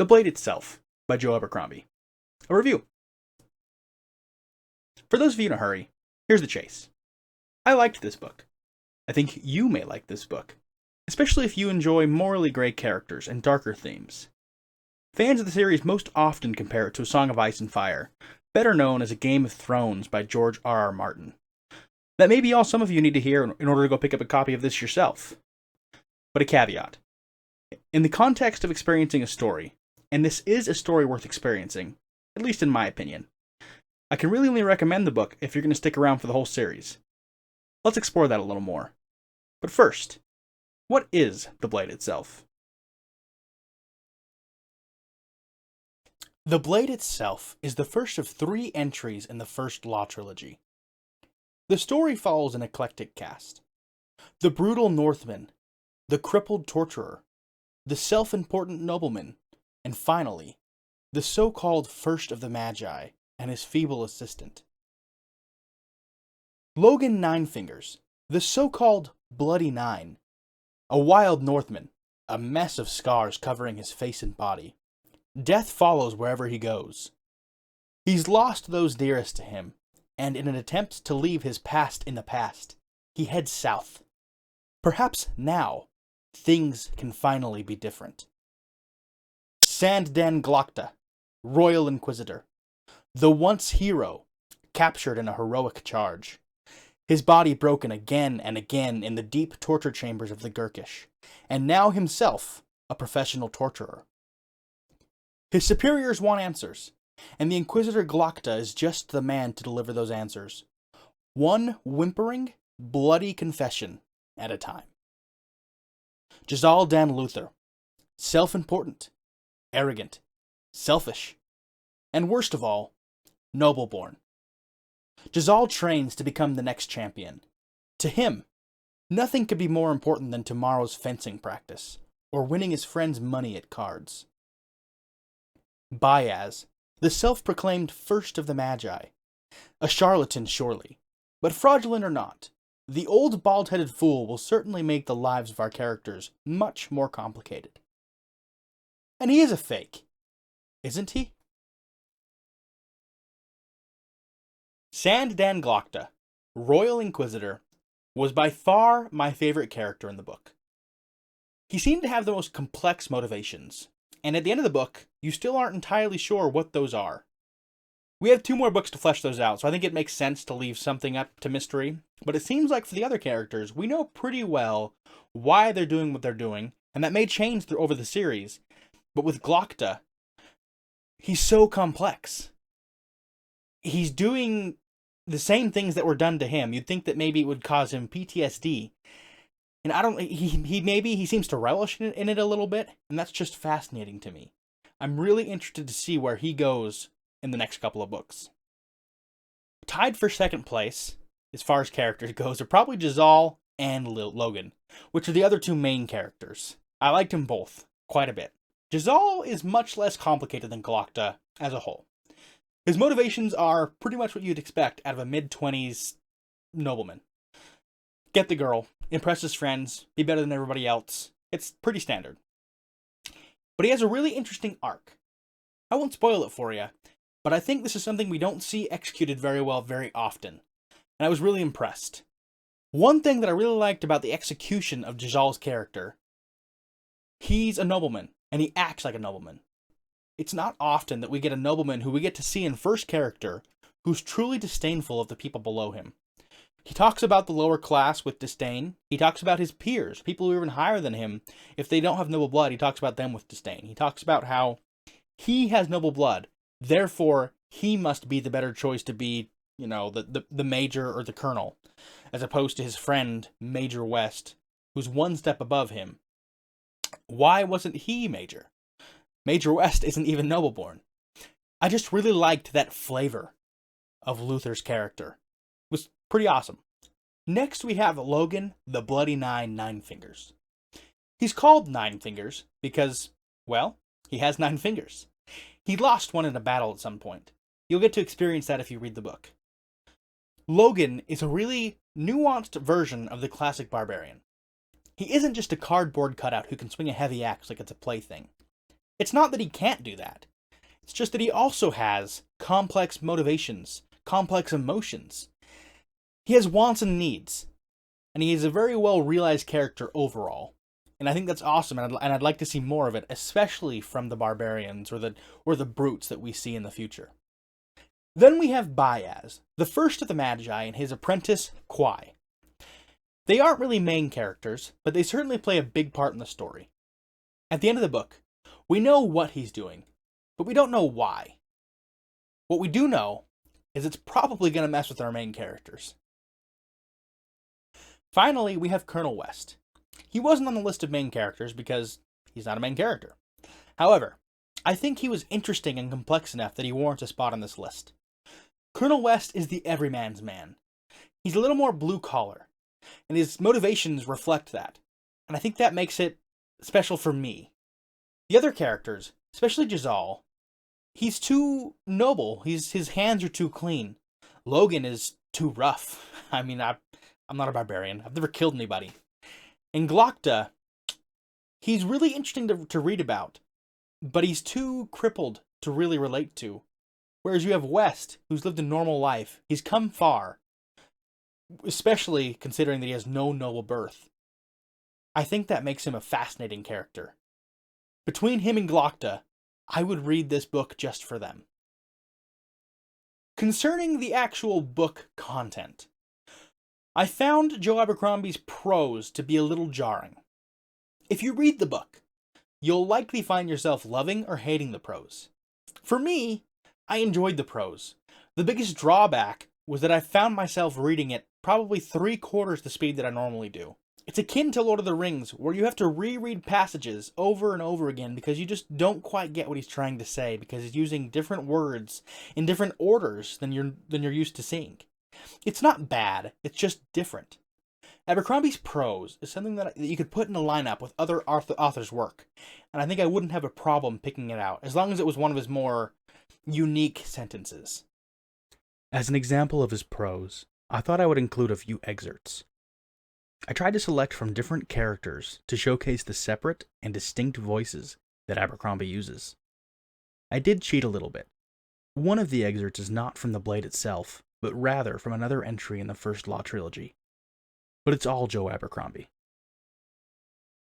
The Blade Itself by Joe Abercrombie. A review. For those of you in a hurry, here's the chase. I liked this book. I think you may like this book, especially if you enjoy morally gray characters and darker themes. Fans of the series most often compare it to A Song of Ice and Fire, better known as A Game of Thrones by George R.R. Martin. That may be all some of you need to hear in order to go pick up a copy of this yourself. But a caveat. In the context of experiencing a story, and this is a story worth experiencing, at least in my opinion, I can really only recommend the book if you're going to stick around for the whole series. Let's explore that a little more. But first, what is The Blade itself? The Blade itself is the first of 3 entries in the first Law trilogy. The story follows an eclectic cast. The brutal Northman, the crippled torturer, the self-important nobleman, and finally, the so-called first of the Magi and his feeble assistant. Logen Ninefingers, the so-called Bloody Nine, a wild Northman, a mess of scars covering his face and body. Death follows wherever he goes. He's lost those dearest to him, and in an attempt to leave his past in the past, he heads south. Perhaps now, things can finally be different. Dan Glokta, Royal Inquisitor, the once hero, captured in a heroic charge. His body broken again and again in the deep torture chambers of the Gurkish, and now himself a professional torturer. His superiors want answers, and the Inquisitor Glokta is just the man to deliver those answers. One whimpering, bloody confession at a time. Jezal Dan Luther, self-important, arrogant, selfish, and worst of all, noble-born. Jezal trains to become the next champion. To him, nothing could be more important than tomorrow's fencing practice, or winning his friend's money at cards. Bayaz, the self-proclaimed first of the Magi. A charlatan, surely, but fraudulent or not, the old bald-headed fool will certainly make the lives of our characters much more complicated. And he is a fake, isn't he? Dan Glokta, Royal Inquisitor, was by far my favorite character in the book. He seemed to have the most complex motivations, and at the end of the book, you still aren't entirely sure what those are. We have 2 more books to flesh those out, so I think it makes sense to leave something up to mystery, but it seems like for the other characters, we know pretty well why they're doing what they're doing, and that may change over the series, but with Glokta, he's so complex. He's doing the same things that were done to him. You'd think that maybe it would cause him PTSD. And he seems to relish in it a little bit, and that's just fascinating to me. I'm really interested to see where he goes in the next couple of books. Tied for second place, as far as characters goes, are probably Jezal and Logen, which are the other 2 main characters. I liked them both quite a bit. Jezal is much less complicated than Glokta as a whole. His motivations are pretty much what you'd expect out of a mid-20s nobleman. Get the girl, impress his friends, be better than everybody else. It's pretty standard. But he has a really interesting arc. I won't spoil it for you, but I think this is something we don't see executed very well very often, and I was really impressed. One thing that I really liked about the execution of Jezal's character, he's a nobleman, and he acts like a nobleman. It's not often that we get a nobleman who we get to see in first character who's truly disdainful of the people below him. He talks about the lower class with disdain. He talks about his peers, people who are even higher than him. If they don't have noble blood, he talks about them with disdain. He talks about how he has noble blood, therefore he must be the better choice to be, the major or the colonel, as opposed to his friend, Major West, who's 1 step above him. Why wasn't he major? Major West isn't even noble-born. I just really liked that flavor of Luther's character. It was pretty awesome. Next we have Logen, the Bloody Ninefingers. He's called Ninefingers because, well, he has 9 fingers. He lost one in a battle at some point. You'll get to experience that if you read the book. Logen is a really nuanced version of the classic barbarian. He isn't just a cardboard cutout who can swing a heavy axe like it's a plaything. It's not that he can't do that. It's just that he also has complex motivations, complex emotions. He has wants and needs, and he is a very well realized character overall. And I think that's awesome, and I'd like to see more of it, especially from the barbarians or the brutes that we see in the future. Then we have Bayaz, the first of the Magi, and his apprentice, Quai. They aren't really main characters, but they certainly play a big part in the story. At the end of the book, we know what he's doing, but we don't know why. What we do know is it's probably going to mess with our main characters. Finally, we have Colonel West. He wasn't on the list of main characters because he's not a main character. However, I think he was interesting and complex enough that he warrants a spot on this list. Colonel West is the everyman's man. He's a little more blue-collar, and his motivations reflect that, and I think that makes it special for me. The other characters, especially Jezal, he's too noble. His hands are too clean. Logen is too rough. I mean, I'm not a barbarian. I've never killed anybody. And Glokta, he's really interesting to read about, but he's too crippled to really relate to. Whereas you have West, who's lived a normal life. He's come far, especially considering that he has no noble birth. I think that makes him a fascinating character. Between him and Glokta, I would read this book just for them. Concerning the actual book content, I found Joe Abercrombie's prose to be a little jarring. If you read the book, you'll likely find yourself loving or hating the prose. For me, I enjoyed the prose. The biggest drawback was that I found myself reading it probably 3/4 the speed that I normally do. It's akin to Lord of the Rings, where you have to reread passages over and over again because you just don't quite get what he's trying to say because he's using different words in different orders than you're used to seeing. It's not bad, it's just different. Abercrombie's prose is something that you could put in a lineup with other authors' work, and I think I wouldn't have a problem picking it out, as long as it was one of his more unique sentences. As an example of his prose, I thought I would include a few excerpts. I tried to select from different characters to showcase the separate and distinct voices that Abercrombie uses. I did cheat a little bit. One of the excerpts is not from the Blade itself, but rather from another entry in the First Law trilogy. But it's all Joe Abercrombie.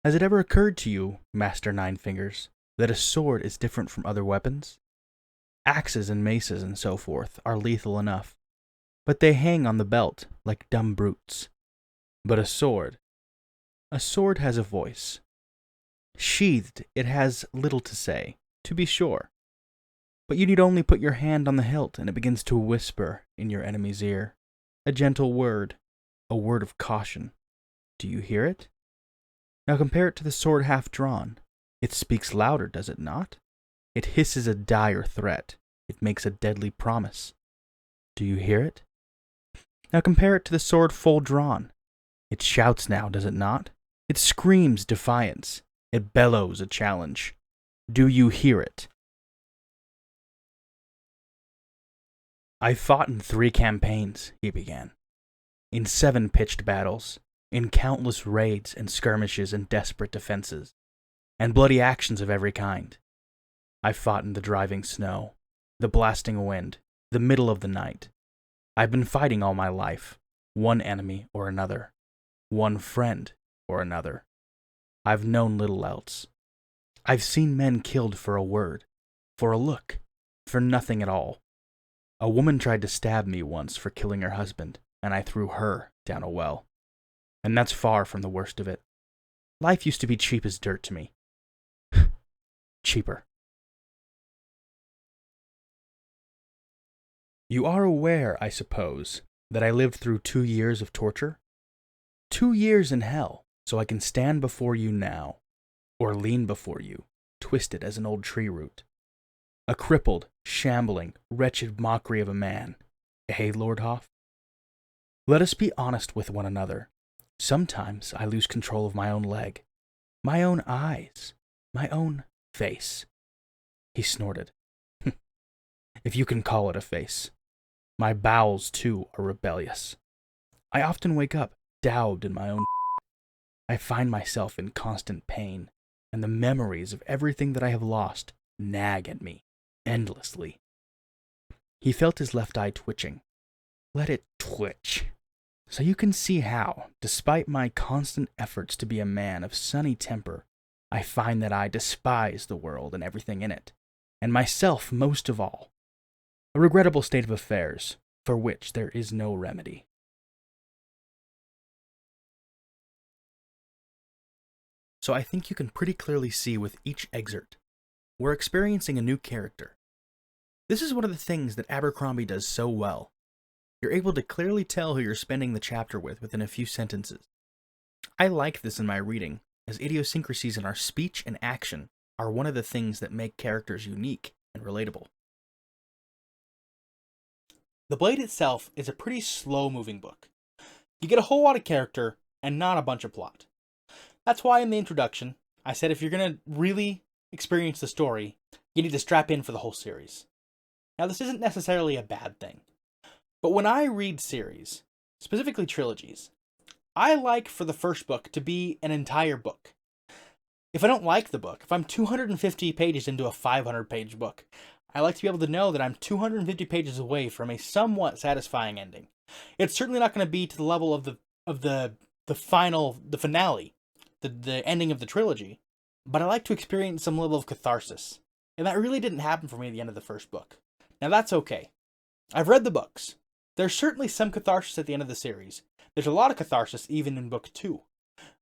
Has it ever occurred to you, Master Ninefingers, that a sword is different from other weapons? Axes and maces and so forth are lethal enough, but they hang on the belt like dumb brutes. But a sword has a voice. Sheathed, it has little to say, to be sure. But you need only put your hand on the hilt and it begins to whisper in your enemy's ear. A gentle word, a word of caution. Do you hear it? Now compare it to the sword half drawn. It speaks louder, does it not? It hisses a dire threat. It makes a deadly promise. Do you hear it? Now compare it to the sword full drawn. It shouts now, does it not? It screams defiance. It bellows a challenge. Do you hear it? I fought in 3 campaigns, he began. In 7 pitched battles, in countless raids and skirmishes and desperate defenses, and bloody actions of every kind. I fought in the driving snow, the blasting wind, the middle of the night. I've been fighting all my life, one enemy or another, one friend or another. I've known little else. I've seen men killed for a word, for a look, for nothing at all. A woman tried to stab me once for killing her husband, and I threw her down a well. And that's far from the worst of it. Life used to be cheap as dirt to me. Cheaper. You are aware, I suppose, that I lived through 2 years of torture? 2 years in hell, so I can stand before you now, or lean before you, twisted as an old tree root. A crippled, shambling, wretched mockery of a man. Eh, Lord Hoff? Let us be honest with one another. Sometimes I lose control of my own leg, my own eyes, my own face. He snorted. If you can call it a face. My bowels, too, are rebellious. I often wake up, daubed in my own. I find myself in constant pain, and the memories of everything that I have lost nag at me endlessly. He felt his left eye twitching. Let it twitch. So you can see how, despite my constant efforts to be a man of sunny temper, I find that I despise the world and everything in it, and myself most of all. A regrettable state of affairs, for which there is no remedy. So I think you can pretty clearly see with each excerpt, we're experiencing a new character. This is one of the things that Abercrombie does so well. You're able to clearly tell who you're spending the chapter with within a few sentences. I like this in my reading, as idiosyncrasies in our speech and action are one of the things that make characters unique and relatable. The Blade itself is a pretty slow-moving book. You get a whole lot of character and not a bunch of plot. That's why in the introduction, I said if you're going to really experience the story, you need to strap in for the whole series. Now, this isn't necessarily a bad thing, but when I read series, specifically trilogies, I like for the first book to be an entire book. If I don't like the book, if I'm 250 pages into a 500-page book, I like to be able to know that I'm 250 pages away from a somewhat satisfying ending. It's certainly not going to be to the level of the finale, the ending of the trilogy, but I like to experience some level of catharsis, and that really didn't happen for me at the end of the first book. Now that's okay. I've read the books. There's certainly some catharsis at the end of the series. There's a lot of catharsis even in book 2,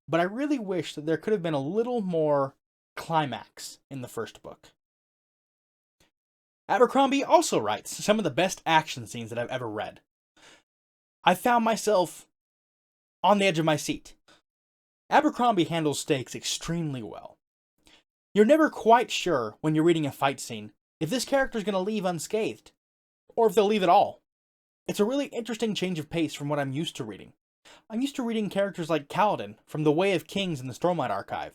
but I really wish that there could have been a little more climax in the first book. Abercrombie also writes some of the best action scenes that I've ever read. I found myself on the edge of my seat. Abercrombie handles stakes extremely well. You're never quite sure when you're reading a fight scene if this character's going to leave unscathed, or if they'll leave at all. It's a really interesting change of pace from what I'm used to reading. I'm used to reading characters like Kaladin from The Way of Kings in the Stormlight Archive.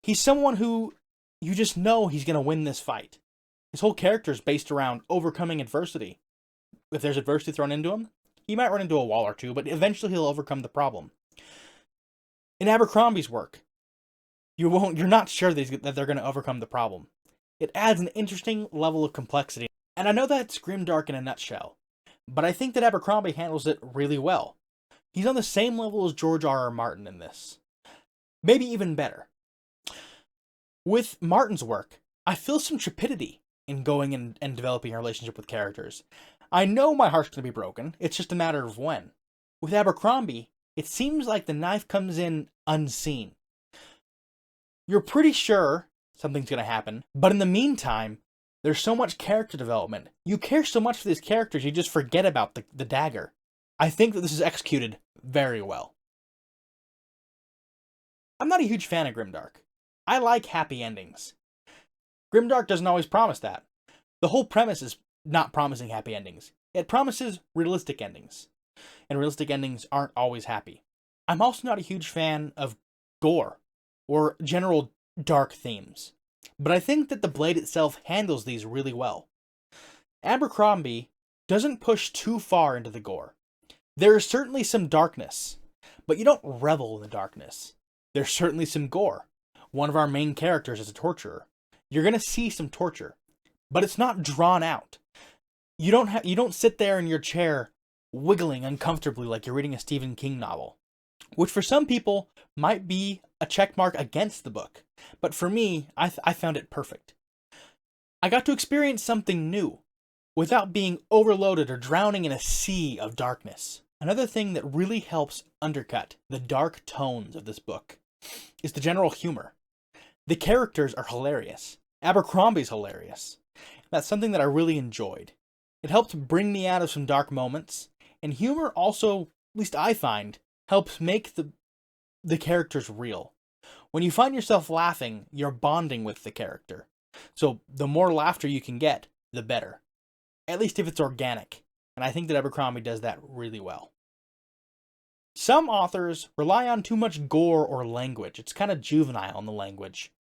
He's someone who you just know he's going to win this fight. His whole character is based around overcoming adversity. If there's adversity thrown into him, he might run into a wall or two, but eventually he'll overcome the problem. In Abercrombie's work, you're not sure that they're going to overcome the problem. It adds an interesting level of complexity. And I know that's Grimdark in a nutshell, but I think that Abercrombie handles it really well. He's on the same level as George R.R. Martin in this. Maybe even better. With Martin's work, I feel some trepidity in going and developing a relationship with characters. I know my heart's going to be broken, it's just a matter of when. With Abercrombie, it seems like the knife comes in unseen. You're pretty sure something's going to happen, but in the meantime, there's so much character development. You care so much for these characters, you just forget about the dagger. I think that this is executed very well. I'm not a huge fan of Grimdark. I like happy endings. Grimdark doesn't always promise that. The whole premise is not promising happy endings. It promises realistic endings. And realistic endings aren't always happy. I'm also not a huge fan of gore or general dark themes. But I think that the Blade itself handles these really well. Abercrombie doesn't push too far into the gore. There is certainly some darkness, but you don't revel in the darkness. There's certainly some gore. One of our main characters is a torturer. You're going to see some torture, but it's not drawn out. You don't sit there in your chair wiggling uncomfortably like you're reading a Stephen King novel, which for some people might be a checkmark against the book. But for me, I found it perfect. I got to experience something new without being overloaded or drowning in a sea of darkness. Another thing that really helps undercut the dark tones of this book is the general humor. The characters are hilarious. Abercrombie's hilarious. That's something that I really enjoyed. It helped bring me out of some dark moments, and humor also, at least I find, helps make the characters real. When you find yourself laughing, you're bonding with the character. So the more laughter you can get, the better. At least if it's organic. And I think that Abercrombie does that really well. Some authors rely on too much gore or language. It's kind of juvenile in the language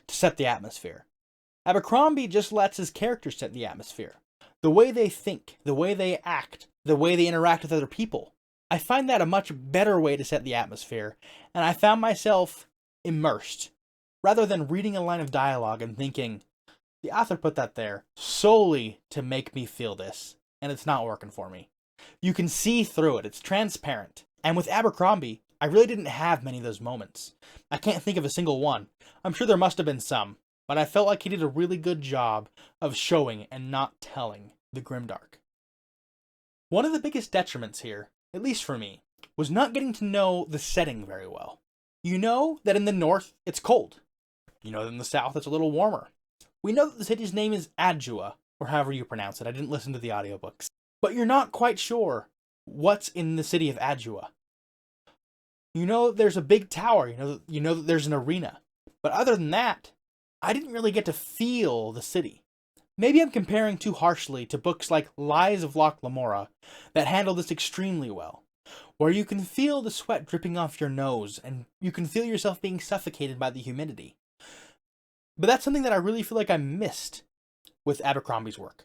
to set the atmosphere. Abercrombie just lets his characters set the atmosphere. The way they think, the way they act, the way they interact with other people. I find that a much better way to set the atmosphere, and I found myself immersed rather than reading a line of dialogue and thinking, the author put that there solely to make me feel this, and it's not working for me. You can see through it, it's transparent. And with Abercrombie, I really didn't have many of those moments. I can't think of a single one. I'm sure there must have been some, but I felt like he did a really good job of showing and not telling the grimdark. One of the biggest detriments here, at least for me, was not getting to know the setting very well. You know that in the north, it's cold. You know that in the south, it's a little warmer. We know that the city's name is Adjua, or however you pronounce it. I didn't listen to the audiobooks. But you're not quite sure what's in the city of Adjua. You know that there's a big tower. You know that there's an arena. But other than that, I didn't really get to feel the city. Maybe I'm comparing too harshly to books like Lies of Loch Lamora that handle this extremely well, where you can feel the sweat dripping off your nose and you can feel yourself being suffocated by the humidity. But that's something that I really feel like I missed with Abercrombie's work.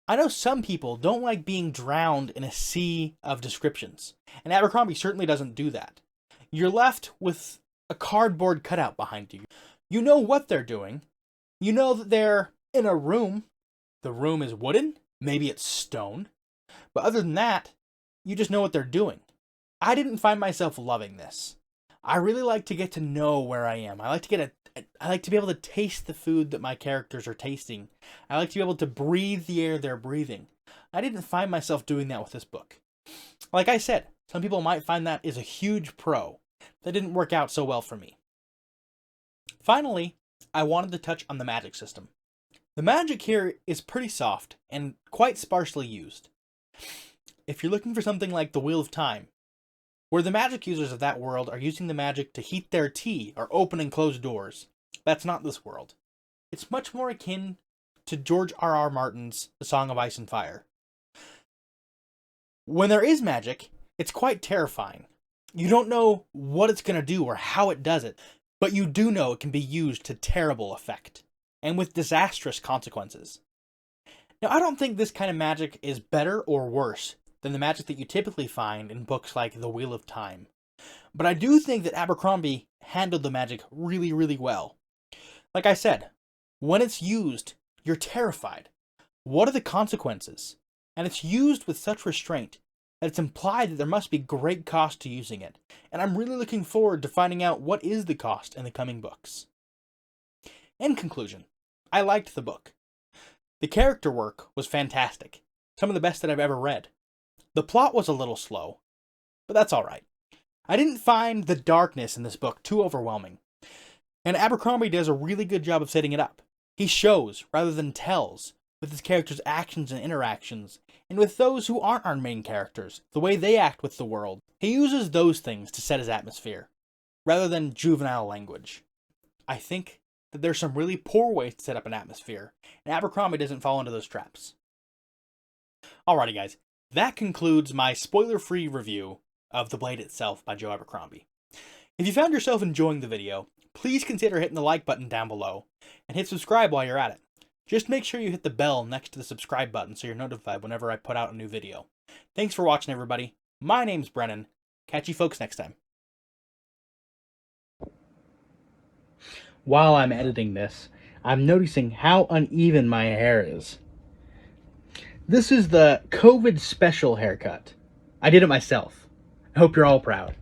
I know some people don't like being drowned in a sea of descriptions, and Abercrombie certainly doesn't do that. You're left with a cardboard cutout behind you. You know what they're doing. You know that they're in a room. The room is wooden, maybe it's stone. But other than that, you just know what they're doing. I didn't find myself loving this. I really like to get to know where I am. I like to be able to taste the food that my characters are tasting. I like to be able to breathe the air they're breathing. I didn't find myself doing that with this book. Like I said, some people might find that is a huge pro. That didn't work out so well for me. Finally, I wanted to touch on the magic system. The magic here is pretty soft and quite sparsely used. If you're looking for something like the Wheel of Time, where the magic users of that world are using the magic to heat their tea or open and close doors, that's not this world. It's much more akin to George R.R. Martin's The Song of Ice and Fire. When there is magic, it's quite terrifying. You don't know what it's going to do or how it does it, but you do know it can be used to terrible effect, and with disastrous consequences. Now, I don't think this kind of magic is better or worse than the magic that you typically find in books like The Wheel of Time, but I do think that Abercrombie handled the magic really, really well. Like I said, when it's used, you're terrified. What are the consequences? And it's used with such restraint that it's implied that there must be great cost to using it, and I'm really looking forward to finding out what is the cost in the coming books. In conclusion, I liked the book. The character work was fantastic, some of the best that I've ever read. The plot was a little slow, but that's alright. I didn't find the darkness in this book too overwhelming, and Abercrombie does a really good job of setting it up. He shows rather than tells, with his characters' actions and interactions, and with those who aren't our main characters, the way they act with the world. He uses those things to set his atmosphere, rather than juvenile language. I think that there's some really poor ways to set up an atmosphere, and Abercrombie doesn't fall into those traps. Alrighty guys, that concludes my spoiler-free review of The Blade itself by Joe Abercrombie. If you found yourself enjoying the video, please consider hitting the like button down below, and hit subscribe while you're at it. Just make sure you hit the bell next to the subscribe button so you're notified whenever I put out a new video. Thanks for watching, everybody. My name's Brennan. Catch you folks next time. While I'm editing this, I'm noticing how uneven my hair is. This is the COVID special haircut. I did it myself. I hope you're all proud.